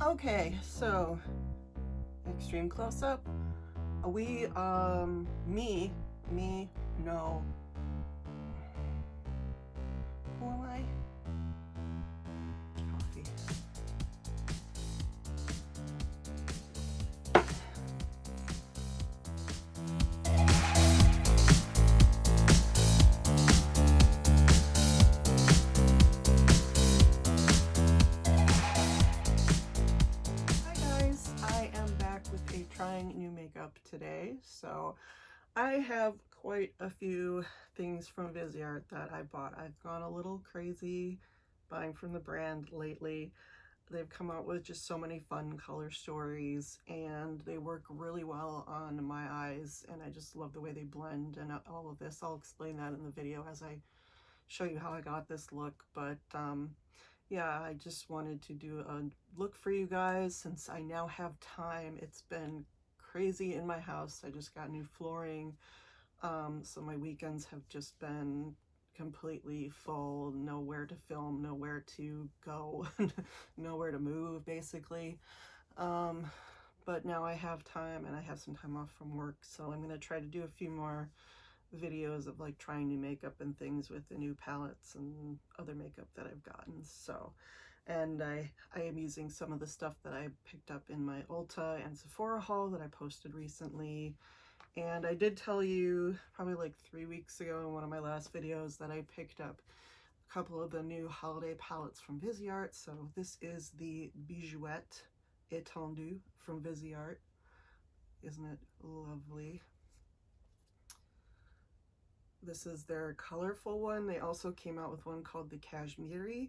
Okay, so extreme close up. No. Who am I? Coffee. Hi guys, I am back with a trying new makeup today. So I have quite a few things from Viseart that I bought. I've gone a little crazy buying from the brand lately. They've come out with just so many fun color stories and they work really well on my eyes, and I just love the way they blend and all of this. I'll explain that in the video as I show you how I got this look. But yeah, I just wanted to do a look for you guys since I now have time. It's been crazy in my house. I just got new flooring, so my weekends have just been completely full. Nowhere to film, nowhere to go, nowhere to move basically. But now I have time and I have some time off from work, so I'm gonna try to do a few more videos of like trying new makeup and things with the new palettes and other makeup that I've gotten. So, and I am using some of the stuff that I picked up in my Ulta and Sephora haul that I posted recently. And I did tell you probably like 3 weeks ago in one of my last videos that I picked up a couple of the new holiday palettes from Viseart. So this is the Bijouxette Étendu from Viseart. Isn't it lovely? This is their colorful one. They also came out with one called the Cashmere,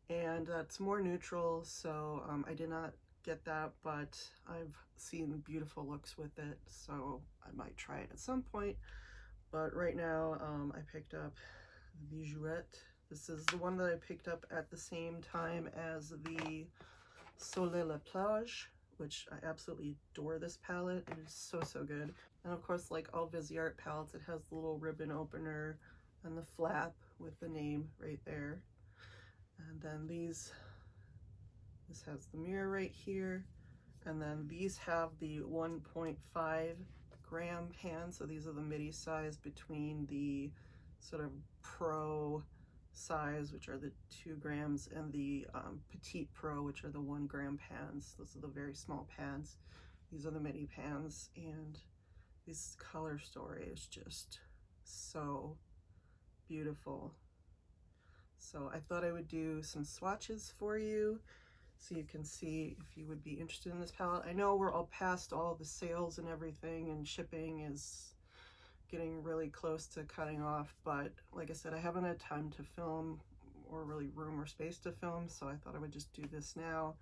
and it's more neutral, so I did not get that, but I've seen beautiful looks with it, so I might try it at some point. But right now I picked up the Bijouxette. This is the one that I picked up at the same time as the Soleil la Plage, which I absolutely adore this palette. It is so good. And of course, like all Viseart palettes, it has the little ribbon opener and the flap with the name right there. And then this has the mirror right here. And then these have the 1.5 gram pan. So these are the midi size between the sort of pro size, which are the 2 grams, and the petite pro, which are the 1 gram pans. Those are the very small pans. These are the midi pans, and this color story is just so beautiful. So I thought I would do some swatches for you so you can see if you would be interested in this palette. I know we're all past all the sales and everything, and shipping is getting really close to cutting off, but like I said, I haven't had time to film or really room or space to film, so I thought I would just do this now.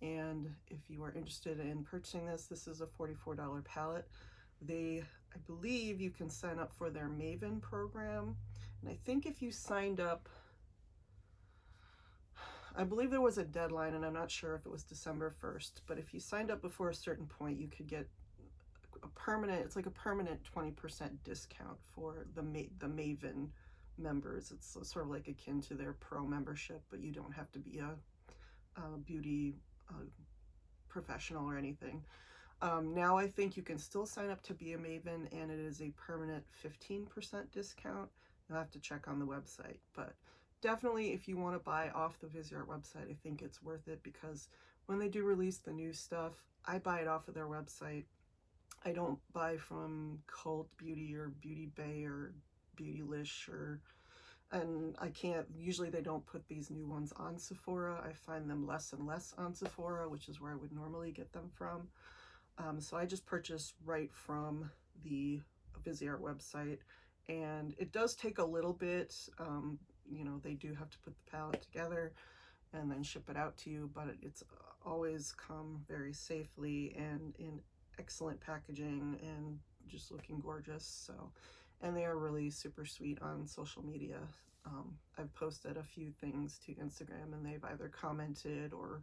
And if you are interested in purchasing this, this is a $44 palette. I believe you can sign up for their Maven program, and I think if you signed up, I believe there was a deadline, and I'm not sure if it was December 1st, but if you signed up before a certain point, you could get a permanent, it's like a permanent 20% discount for the Maven members. It's sort of like akin to their pro membership, but you don't have to be a beauty professional or anything. Now I think you can still sign up to be a Maven, and it is a permanent 15% discount. You'll have to check on the website, but definitely if you want to buy off the Viseart website, I think it's worth it, because when they do release the new stuff, I buy it off of their website. I don't buy from Cult Beauty or Beauty Bay or Beautylish, and I can't, usually they don't put these new ones on Sephora. I find them less and less on Sephora, which is where I would normally get them from. So I just purchase right from the Viseart website, and it does take a little bit. You know, they do have to put the palette together and then ship it out to you, but it's always come very safely and in excellent packaging and just looking gorgeous. So, and they are really super sweet on social media. I've posted a few things to Instagram and they've either commented or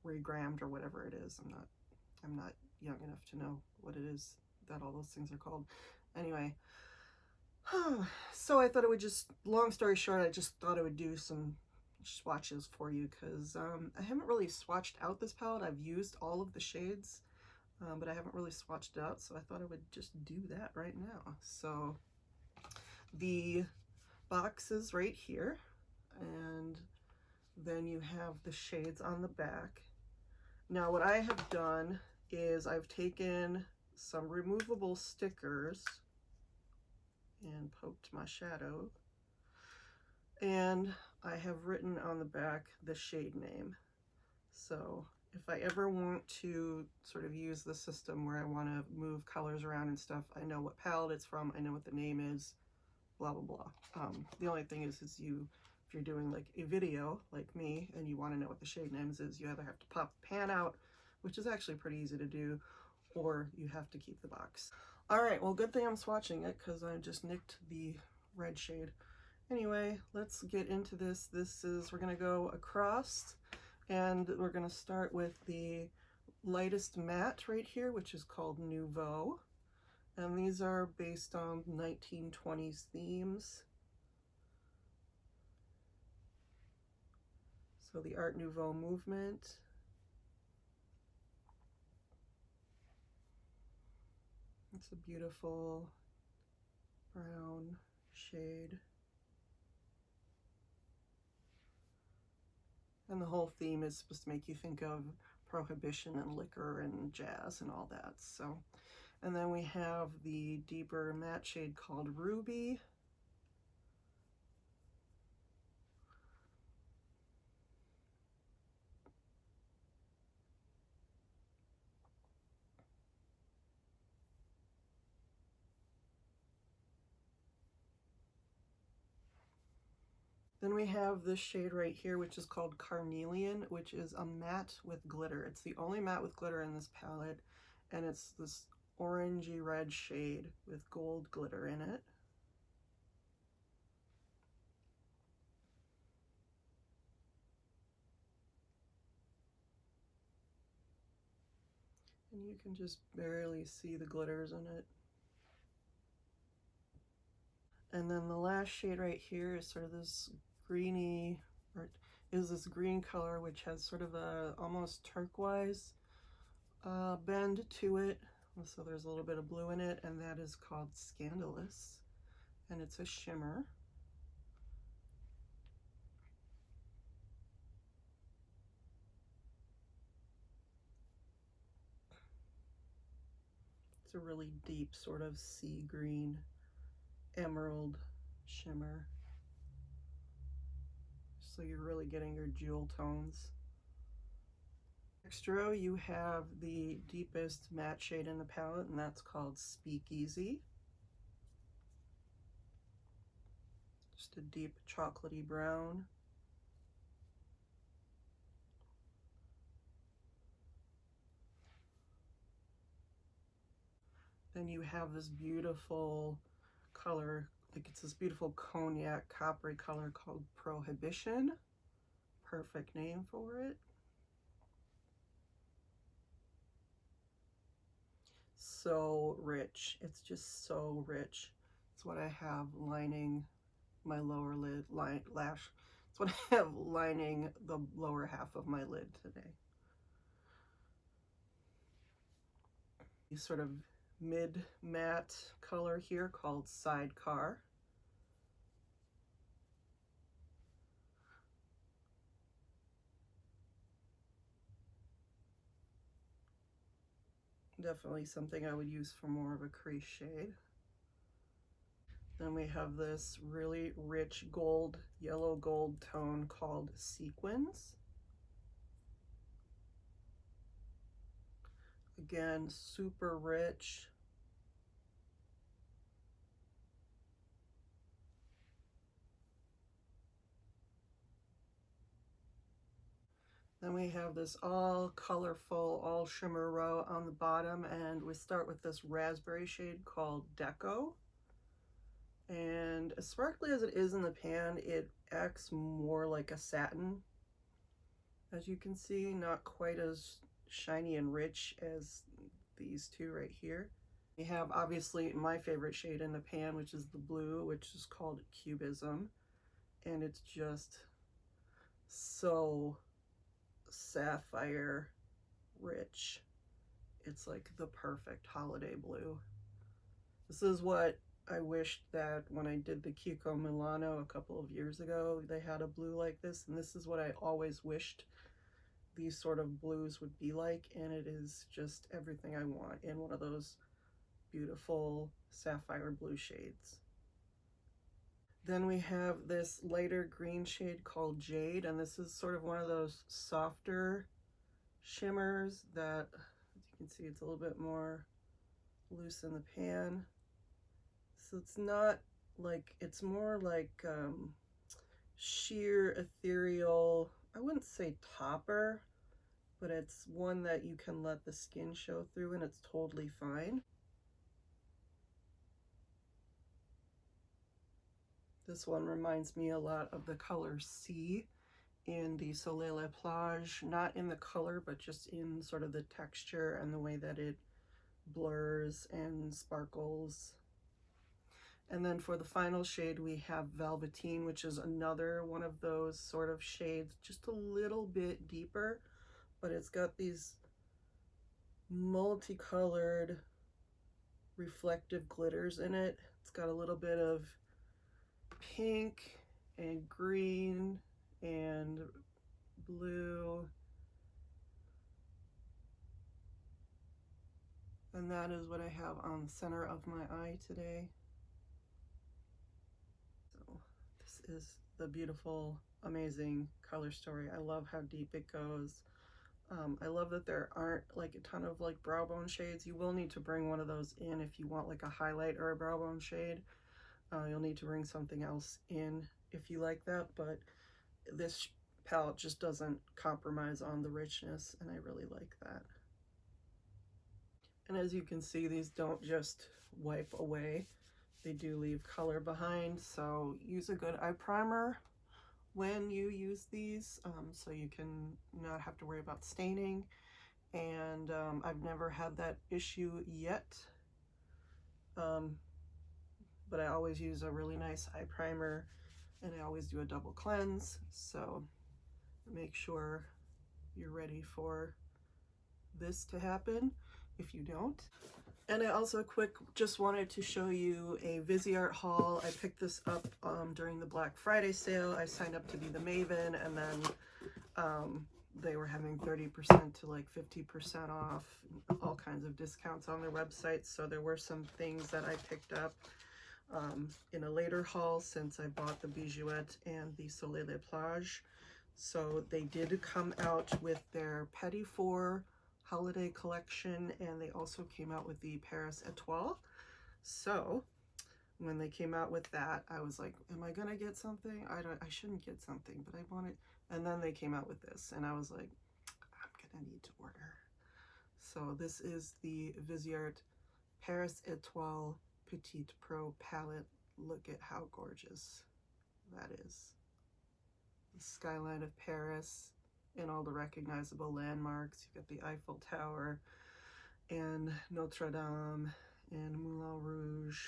regrammed or whatever it is. I'm not young enough to know what it is that all those things are called. Anyway, so I thought it would just, long story short, I just thought I would do some swatches for you, because I haven't really swatched out this palette. I've used all of the shades, but I haven't really swatched it out, so I thought I would just do that right now. So the box is right here, and then you have the shades on the back. Now what I have done is I've taken some removable stickers and poked my shadow, and I have written on the back the shade name. So if I ever want to sort of use the system where I want to move colors around and stuff, I know what palette it's from, I know what the name is, blah blah blah. The only thing is if you're doing like a video like me and you want to know what the shade names is, you either have to pop the pan out, which is actually pretty easy to do, or you have to keep the box. All right, well, good thing I'm swatching it, because I just nicked the red shade. Anyway, let's get into this. We're gonna go across, and we're gonna start with the lightest matte right here, which is called Nouveau. And these are based on 1920s themes. So the Art Nouveau movement. It's a beautiful brown shade. And the whole theme is supposed to make you think of prohibition and liquor and jazz and all that. So, and then we have the deeper matte shade called Ruby. Then we have this shade right here, which is called Carnelian, which is a matte with glitter. It's the only matte with glitter in this palette, and it's this orangey red shade with gold glitter in it. And you can just barely see the glitters in it. And then the last shade right here is sort of this greeny, or is this green color, which has sort of a almost turquoise bend to it. So there's a little bit of blue in it, and that is called Scandalous, and it's a shimmer. It's a really deep sort of sea green emerald shimmer. So you're really getting your jewel tones. Next row you have the deepest matte shade in the palette, and that's called Speakeasy. Just a deep chocolatey brown. Then you have this beautiful color, like it's this beautiful cognac coppery color called Prohibition. Perfect name for it. So rich. It's just so rich. It's what I have lining my lower lid, lash. It's what I have lining the lower half of my lid today. These sort of mid matte color here called Sidecar. Definitely something I would use for more of a crease shade. Then we have this really rich gold, yellow gold tone called Sequins. Again, super rich. Then we have this all colorful, all shimmer row on the bottom, and we start with this raspberry shade called Deco. And as sparkly as it is in the pan, it acts more like a satin. As you can see, not quite as shiny and rich as these two right here. We have obviously my favorite shade in the pan, which is the blue, which is called Cubism, and it's just so sapphire rich. It's like the perfect holiday blue. This is what I wished that when I did the Kiko Milano a couple of years ago, they had a blue like this, and this is what I always wished these sort of blues would be like, and it is just everything I want in one of those beautiful sapphire blue shades. Then we have this lighter green shade called Jade, and this is sort of one of those softer shimmers that, as you can see, it's a little bit more loose in the pan. So it's not like, it's more like sheer ethereal, I wouldn't say topper, but it's one that you can let the skin show through and it's totally fine. This one reminds me a lot of the color C in the Soleil La Plage, not in the color, but just in sort of the texture and the way that it blurs and sparkles. And then for the final shade, we have Velveteen, which is another one of those sort of shades, just a little bit deeper, but it's got these multicolored reflective glitters in it. It's got a little bit of pink and green and blue. And that is what I have on the center of my eye today. So this is the beautiful, amazing color story. I love how deep it goes. I love that there aren't like a ton of like brow bone shades. You will need to bring one of those in if you want like a highlight or a brow bone shade. You'll need to bring something else in if you like that, but this palette just doesn't compromise on the richness, and I really like that. And as you can see, these don't just wipe away. They do leave color behind, so use a good eye primer when you use these, so you can not have to worry about staining. And I've never had that issue yet, but I always use a really nice eye primer, and I always do a double cleanse, so make sure you're ready for this to happen if you don't. And I also just wanted to show you a Viseart haul. I picked this up during the Black Friday sale. I signed up to be the Maven, and then they were having 30% to like 50% off, all kinds of discounts on their website. So there were some things that I picked up in a later haul since I bought the Bijouxette and the Soleil La Plage. So they did come out with their Petit Four holiday collection, and they also came out with the Paris Étoile. So when they came out with that, I was like, am I gonna get something? I shouldn't get something, but I want it. And then they came out with this, and I was like, I'm gonna need to order. So this is the Viseart Paris Étoile Petite Pro palette. Look at how gorgeous that is. The skyline of Paris and all the recognizable landmarks. You've got the Eiffel Tower and Notre Dame and Moulin Rouge,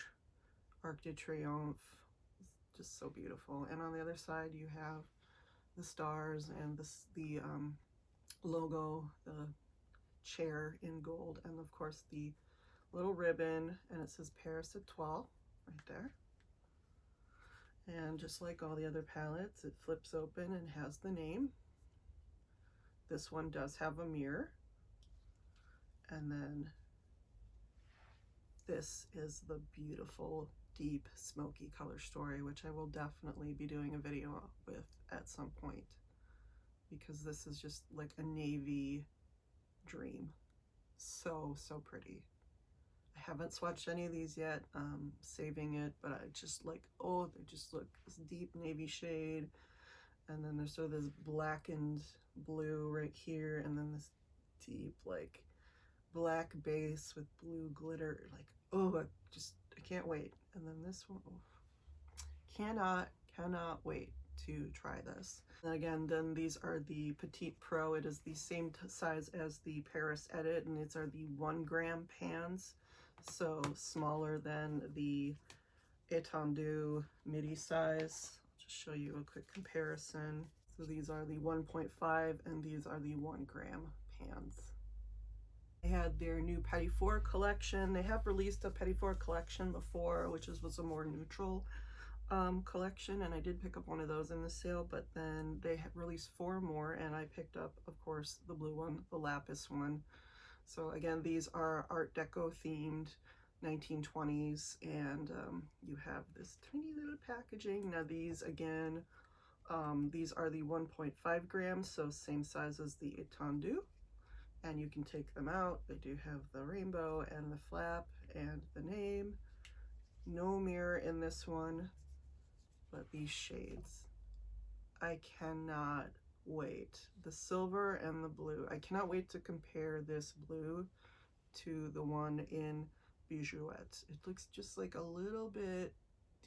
Arc de Triomphe. It's just so beautiful. And on the other side you have the stars and the logo, the chair in gold, and of course the little ribbon, and it says Paris Étoile right there. And just like all the other palettes, it flips open and has the name. This one does have a mirror. And then this is the beautiful, deep, smoky color story, which I will definitely be doing a video with at some point, because this is just like a navy dream. So, so pretty. I haven't swatched any of these yet, saving it, but I just like, oh, they just look this deep navy shade, and then there's sort of this blackened blue right here, and then this deep like black base with blue glitter. Like, oh, I can't wait. And then this one, oh, cannot wait to try this. And again, then these are the Petite Pro. It is the same size as the Paris Edit, and these are the 1 gram pans, so smaller than the Étendu midi size. I'll just show you a quick comparison. So these are the 1.5 and these are the 1 gram pans. They had their new Petit Four collection. They have released a Petit Four collection before, which was a more neutral collection, and I did pick up one of those in the sale, but then they had released 4 more, and I picked up, of course, the blue one, the lapis one. So again, these are Art Deco themed 1920s, and you have this tiny little packaging. Now these, again, these are the 1.5 grams, so same size as the Étendu, and you can take them out. They do have the rainbow and the flap and the name. No mirror in this one, but these shades, I cannot wait. The silver and the blue, I cannot wait to compare this blue to the one in Bijouxette. It looks just like a little bit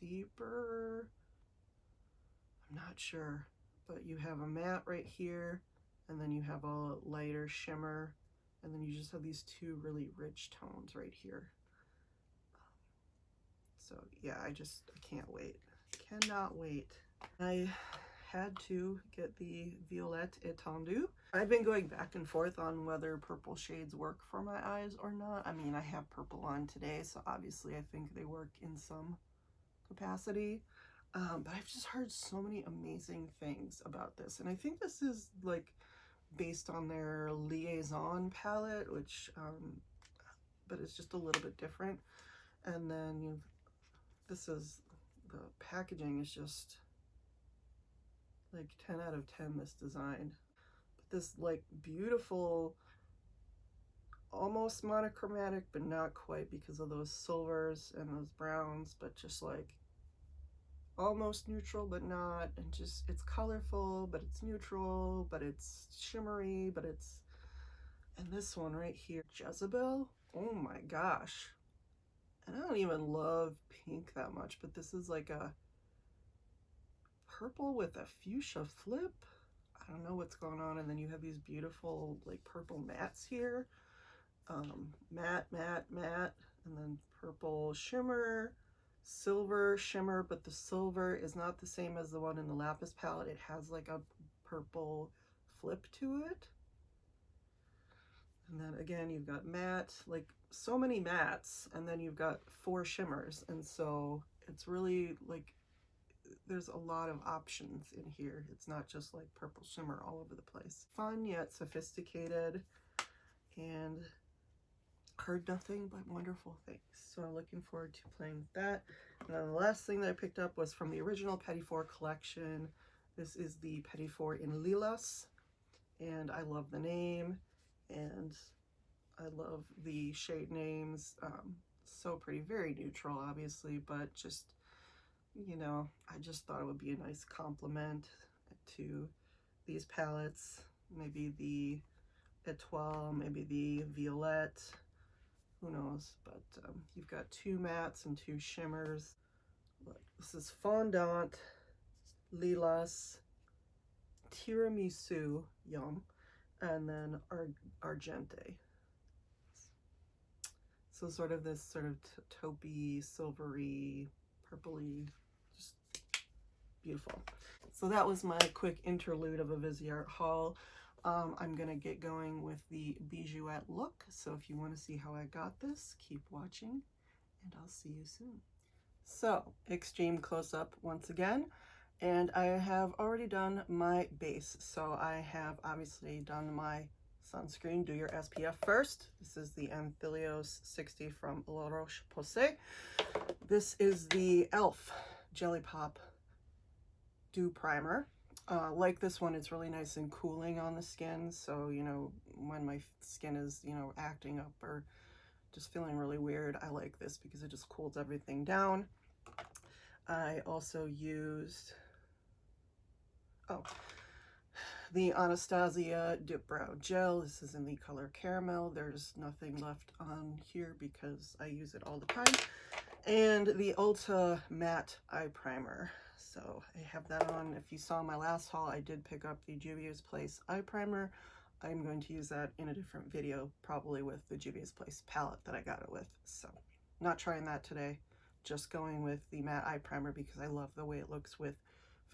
deeper. I'm not sure, but you have a matte right here, and then you have a lighter shimmer, and then you just have these 2 really rich tones right here. So yeah, I can't wait. Cannot wait. I had to get the Viseart Étendu. I've been going back and forth on whether purple shades work for my eyes or not. I mean, I have purple on today, so obviously I think they work in some capacity. But I've just heard so many amazing things about this, and I think this is like based on their Liaison palette, which but it's just a little bit different. And then this is, the packaging is just like 10 out of 10, this design. But this like beautiful, almost monochromatic, but not quite because of those silvers and those browns, but just like almost neutral but not, and just it's colorful but it's neutral, but it's shimmery, but it's, and this one right here, Jezebel, oh my gosh. And I don't even love pink that much, but this is like a purple with a fuchsia flip. I don't know what's going on. And then you have these beautiful like purple mattes here, matte, matte, matte, and then purple shimmer, silver shimmer, but the silver is not the same as the one in the lapis palette. It has like a purple flip to it. And then again, you've got matte, like so many mattes, and then you've got 4 shimmers, and so it's really like there's a lot of options in here. It's not just like purple shimmer all over the place. Fun yet sophisticated, and heard nothing but wonderful things. So I'm looking forward to playing with that. And then the last thing that I picked up was from the original Petit Four collection. This is the Petit Four in Lilas, and I love the name, and I love the shade names. So pretty, very neutral obviously, but just, you know, I just thought it would be a nice complement to these palettes. Maybe the Étoile, maybe the Violette, who knows. But you've got 2 mattes and 2 shimmers. Look, this is Fondant, Lilas, Tiramisu, yum, and then Argente. So sort of this sort of taupey, silvery, purpley, just beautiful. So that was my quick interlude of a Viseart haul. I'm gonna get going with the Bijouxette look. So if you want to see how I got this, keep watching, and I'll see you soon. So extreme close-up once again, and I have already done my base. So I have obviously done my sunscreen. Do your SPF first. This is the Anthelios 60 from La Roche-Posay. This is the e.l.f. Jellypop Dew Primer. Like this one, it's really nice and cooling on the skin. So, you know, when my skin is, you know, acting up or just feeling really weird, I like this because it just cools everything down. I also used, the Anastasia Dip Brow Gel. This is in the color Caramel. There's nothing left on here because I use it all the time. And the Ulta Matte Eye Primer. So I have that on. If you saw my last haul, I did pick up the Juvia's Place Eye Primer. I'm going to use that in a different video, probably with the Juvia's Place palette that I got it with. So not trying that today, just going with the Matte Eye Primer because I love the way it looks with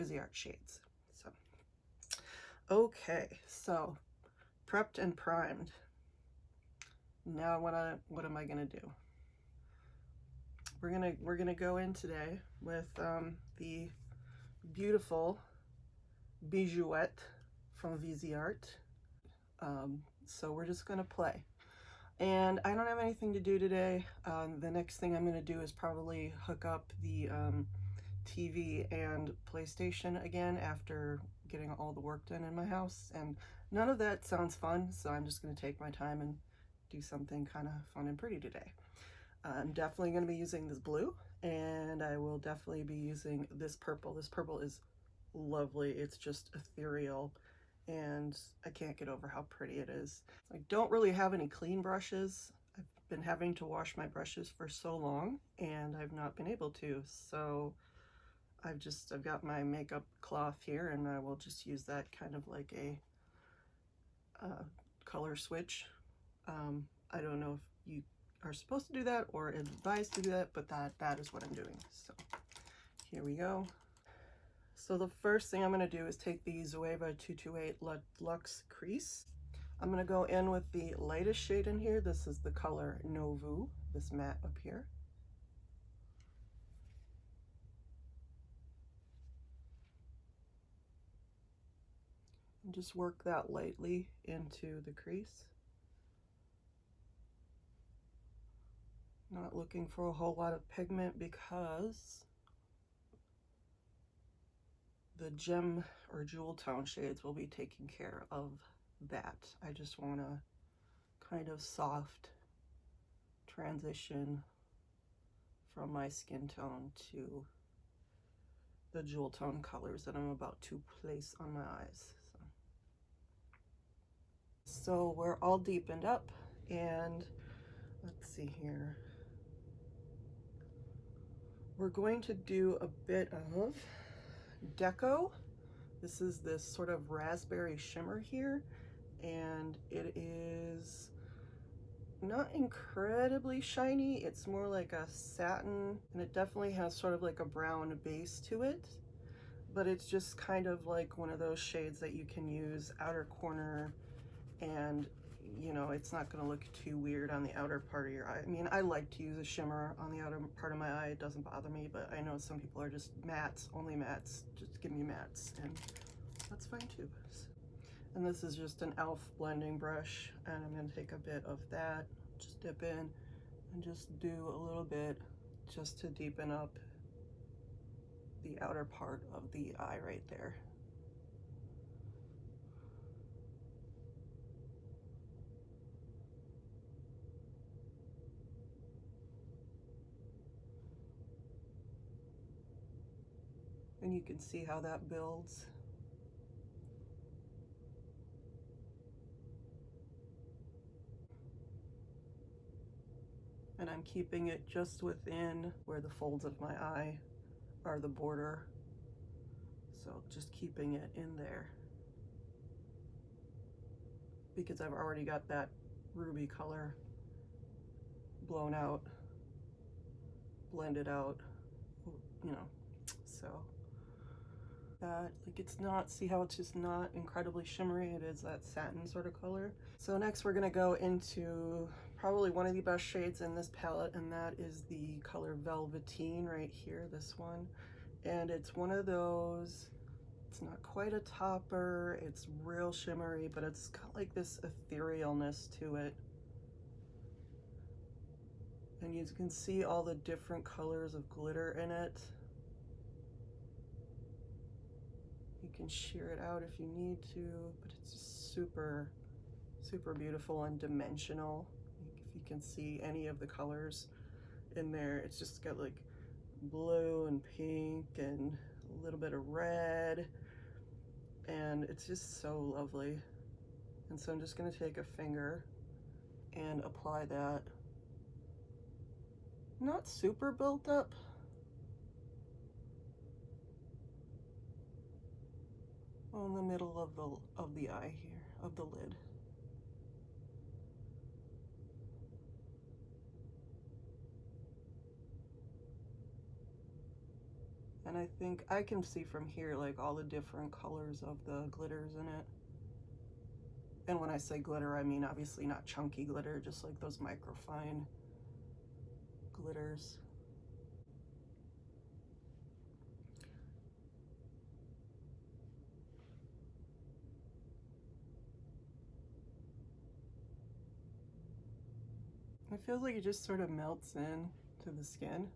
Viseart shades. So Okay, so prepped and primed. Now what am I gonna do? We're gonna go in today with the beautiful Bijouxette from Viseart. So we're just gonna play. And I don't have anything to do today. The next thing I'm gonna do is probably hook up the TV and PlayStation again after getting all the work done in my house, and none of that sounds fun, so I'm just going to take my time and do something kind of fun and pretty today. I'm definitely going to be using this blue, and I will definitely be using this purple. This purple is lovely. It's just ethereal, and I can't get over how pretty it is. I don't really have any clean brushes. I've been having to wash my brushes for so long, and I've not been able to, so I've got my makeup cloth here, and I will just use that kind of like a color switch. I don't know if you are supposed to do that or advised to do that, but that is what I'm doing. So here we go. So the first thing I'm going to do is take the Jouer 228 Luxe Crease. I'm going to go in with the lightest shade in here. This is the color Nouveau, this matte up here. And just work that lightly into the crease. Not looking for a whole lot of pigment because the gem or jewel tone shades will be taking care of that. I just want a kind of soft transition from my skin tone to the jewel tone colors that I'm about to place on my eyes. So we're all deepened up, and let's see here. We're going to do a bit of deco. This is this sort of raspberry shimmer here, and it is not incredibly shiny. It's more like a satin, and it definitely has sort of like a brown base to it, but it's just kind of like one of those shades that you can use outer corner, and you know, it's not going to look too weird on the outer part of your eye. I mean, I like to use a shimmer on the outer part of my eye. It doesn't bother me, but I know some people are just mattes, only mattes. Just give me mattes, and that's fine too. And this is just an e.l.f. blending brush, and I'm going to take a bit of that, just dip in, and just do a little bit just to deepen up the outer part of the eye right there. And you can see how that builds. And I'm keeping it just within where the folds of my eye are, the border. So just keeping it in there, because I've already got that ruby color blown out, blended out, you know, so that, like, it's not, see how it's just not incredibly shimmery? It is that satin sort of color. So next we're gonna go into probably one of the best shades in this palette, and that is the color Velveteen right here, this one. And it's one of those, it's not quite a topper, it's real shimmery, but it's got like this etherealness to it. And you can see all the different colors of glitter in it. You can sheer it out if you need to, but it's just super, super beautiful and dimensional. If you can see any of the colors in there, it's just got like blue and pink and a little bit of red, and it's just so lovely. And so I'm just going to take a finger and apply that. Not super built up, in the middle of the eye here, of the lid. And And I think I can see from here like all the different colors of the glitters in it. And when I say glitter, I mean obviously not chunky glitter, just like those microfine glitters. It feels like it just sort of melts in to the skin.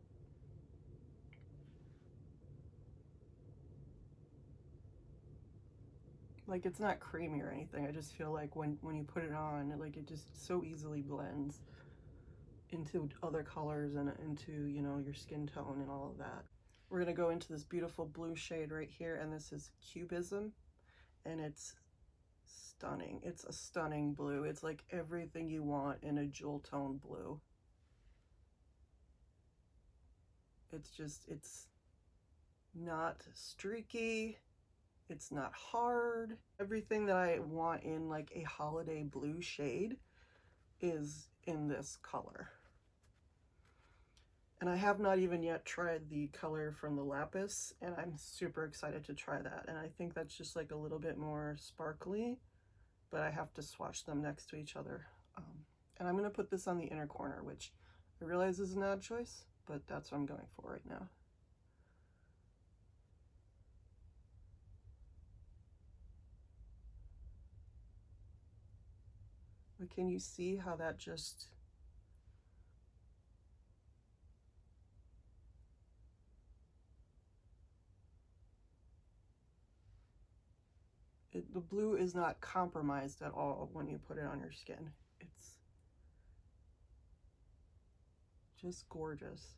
Like it's not creamy or anything. I just feel like when you put it on, like it just so easily blends into other colors and into, you know, your skin tone and all of that. We're gonna go into this beautiful blue shade right here, and this is Cubism, and it's stunning. It's a stunning blue. It's like everything you want in a jewel tone blue. It's just, it's not streaky. It's not hard. Everything that I want in like a holiday blue shade is in this color. And I have not even yet tried the color from the Lapis, and I'm super excited to try that. And I think that's just like a little bit more sparkly, but I have to swatch them next to each other. And I'm gonna put this on the inner corner, which I realize is an odd choice, but that's what I'm going for right now. But can you see how that just... the blue is not compromised at all when you put it on your skin. It's just gorgeous.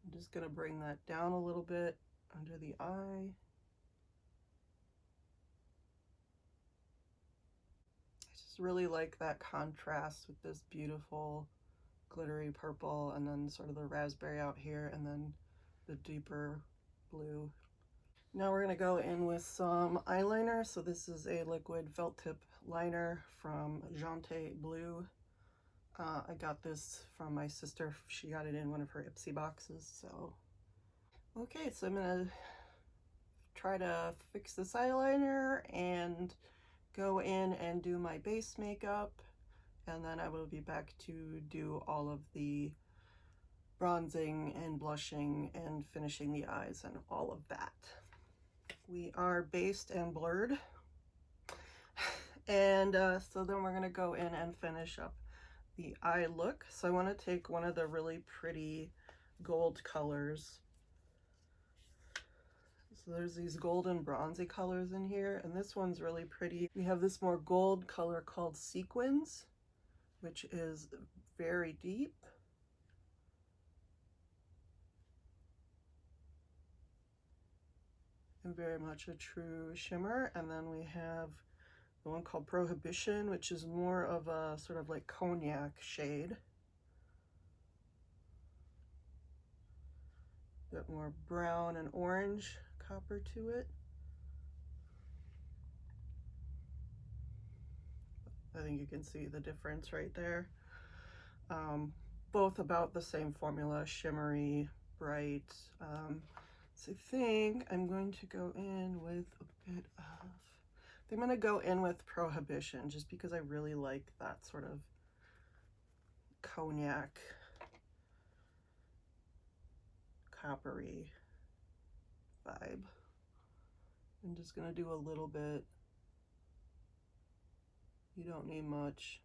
I'm just gonna bring that down a little bit under the eye. I just really like that contrast with this beautiful glittery purple and then sort of the raspberry out here and then the deeper blue. Now we're gonna go in with some eyeliner. So this is a liquid felt tip liner from Jontéblue. I got this from my sister. She got it in one of her Ipsy boxes, so. Okay, so I'm gonna try to fix this eyeliner and go in and do my base makeup, and then I will be back to do all of the bronzing and blushing and finishing the eyes and all of that. We are based and blurred, and so then we're gonna go in and finish up the eye look. So I want to take one of the really pretty gold colors. So there's these golden bronzy colors in here, and this one's really pretty. We have this more gold color called Sequins, which is very deep. And very much a true shimmer. And then we have the one called Prohibition, which is more of a sort of like cognac shade. A bit more brown and orange copper to it. I think you can see the difference right there. Both about the same formula, shimmery, bright. So I think I'm going to go in with a bit of, I'm going to go in with Prohibition just because I really like that sort of cognac, coppery vibe. I'm just going to do a little bit. You don't need much.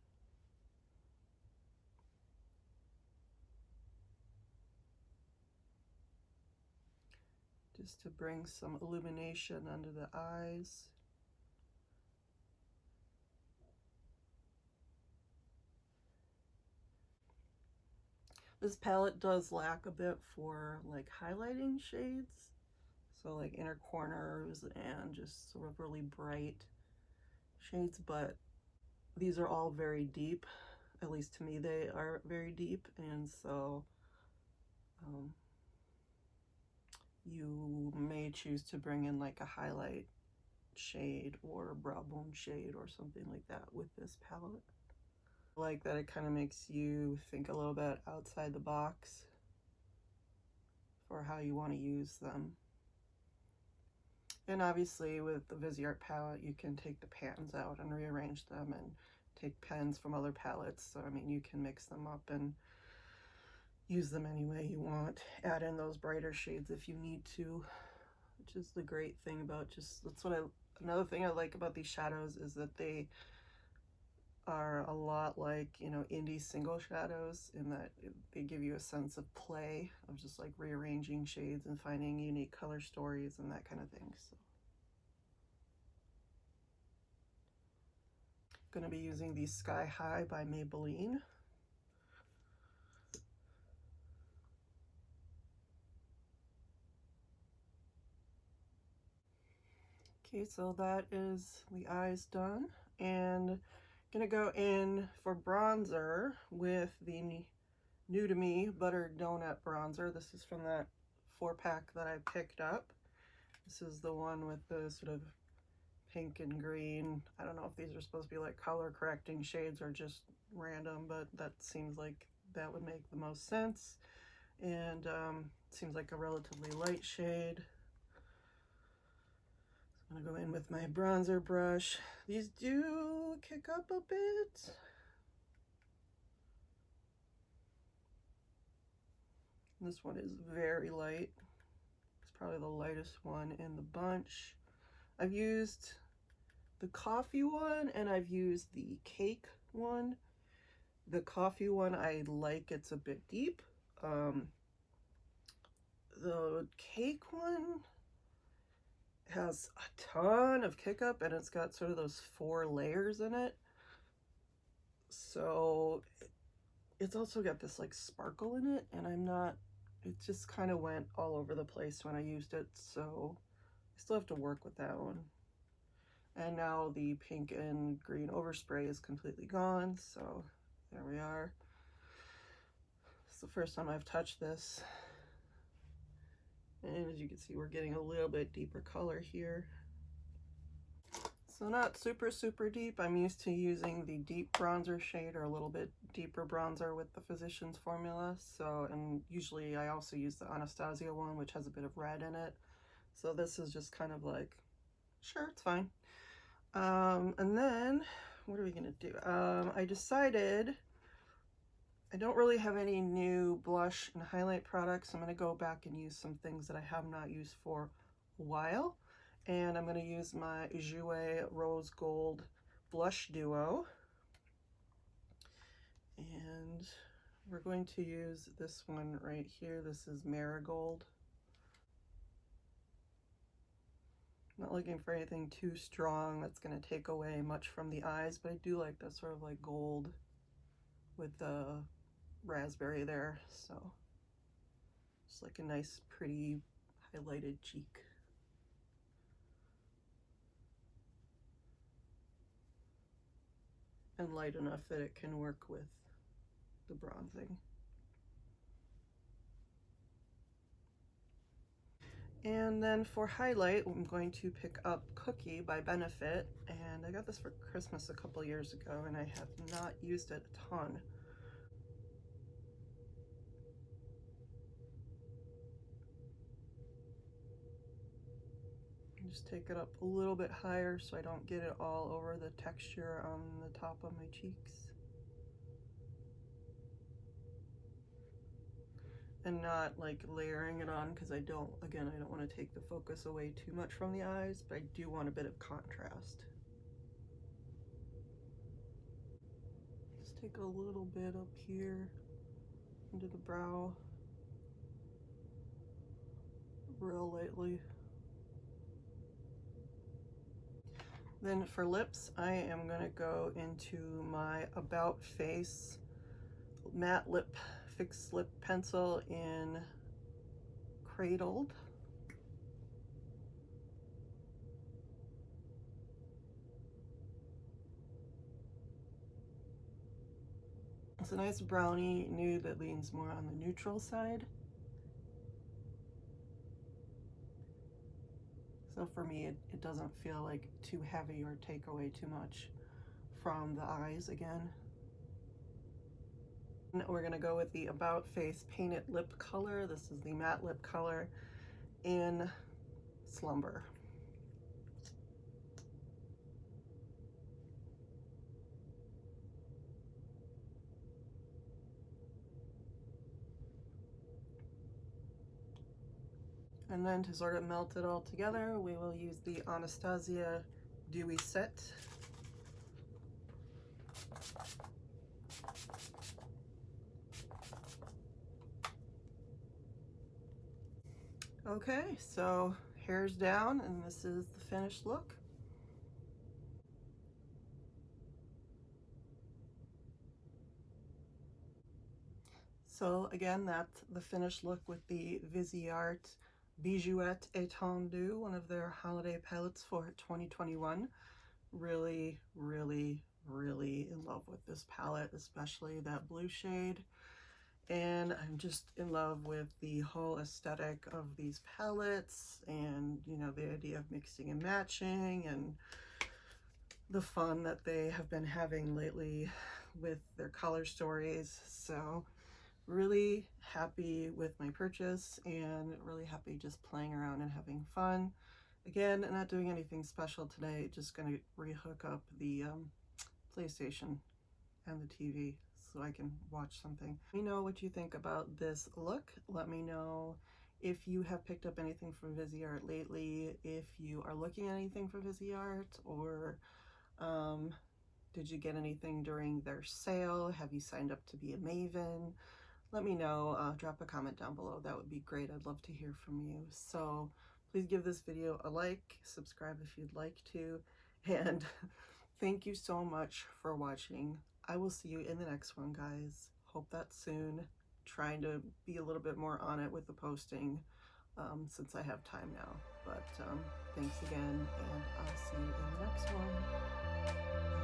Just to bring some illumination under the eyes. This palette does lack a bit for like highlighting shades. So like inner corners and just sort of really bright shades, but these are all very deep. At least to me, they are very deep, and so you may choose to bring in like a highlight shade or brow bone shade or something like that with this palette. I like that it kind of makes you think a little bit outside the box for how you want to use them. And obviously with the Viseart palette, you can take the pans out and rearrange them and take pens from other palettes. So, I mean, you can mix them up and use them any way you want. Add in those brighter shades if you need to, which is the great thing about another thing I like about these shadows is that they are a lot like, you know, indie single shadows, in that they give you a sense of play, of just like rearranging shades and finding unique color stories and that kind of thing. So I'm going to be using the Sky High by Maybelline. Okay, so that is the eyes done, and gonna go in for bronzer with the new to me Buttered Donut bronzer. This is from that 4-pack that I picked up. This is the one with the sort of pink and green. I don't know if these are supposed to be like color correcting shades or just random, but that seems like that would make the most sense. And seems like a relatively light shade. I'm gonna go in with my bronzer brush. These do kick up a bit. This one is very light. It's probably the lightest one in the bunch. I've used the coffee one and I've used the cake one. The coffee one I like, it's a bit deep. The cake one has a ton of kick up and it's got sort of those 4 layers in it. So it's also got this like sparkle in it, and it just kind of went all over the place when I used it, so I still have to work with that one. And now the pink and green overspray is completely gone, so there we are. It's the first time I've touched this. And as you can see, we're getting a little bit deeper color here. So not super, super deep. I'm used to using the deep bronzer shade or a little bit deeper bronzer with the Physicians Formula. So, and usually I also use the Anastasia one, which has a bit of red in it. So this is just kind of like, sure, it's fine. And then, what are we gonna do? I decided I don't really have any new blush and highlight products. I'm gonna go back and use some things that I have not used for a while. And I'm going to use my Jouer Rosegold Blush Duo. And we're going to use this one right here. This is Marigold. Not looking for anything too strong that's going to take away much from the eyes, but I do like that sort of like gold with the raspberry there. So just like a nice, pretty highlighted cheek. And light enough that it can work with the bronzing. And then for highlight, I'm going to pick up Cookie by Benefit, and I got this for Christmas a couple years ago and I have not used it a ton. Just take it up a little bit higher so I don't get it all over the texture on the top of my cheeks. And not like layering it on, because I don't want to take the focus away too much from the eyes, but I do want a bit of contrast. Just take a little bit up here into the brow, real lightly. Then for lips, I am going to go into my About Face matte lip fixed lip pencil in Cradled. It's a nice brownie nude that leans more on the neutral side. So for me, it doesn't feel like too heavy or take away too much from the eyes again. We're going to go with the About Face Painted Lip Color. This is the matte lip color in Slumber. And then to sort of melt it all together, we will use the Anastasia Dewy Set. Okay, so hair's down, and this is the finished look. So again, that's the finished look with the Viseart Bijouxette Étendu, one of their holiday palettes for 2021. Really, really, really in love with this palette, especially that blue shade. And I'm just in love with the whole aesthetic of these palettes, and you know, the idea of mixing and matching, and the fun that they have been having lately with their color stories. So really happy with my purchase, and really happy just playing around and having fun. Again, not doing anything special today, just gonna rehook up the PlayStation and the TV so I can watch something. Let me know what you think about this look. Let me know if you have picked up anything from Viseart lately, if you are looking at anything from Viseart, or did you get anything during their sale? Have you signed up to be a Maven? Let me know. Drop a comment down below. That would be great. I'd love to hear from you. So please give this video a like, subscribe if you'd like to, and thank you so much for watching. I will see you in the next one, guys. Hope that's soon. Trying to be a little bit more on it with the posting since I have time now. But thanks again, and I'll see you in the next one.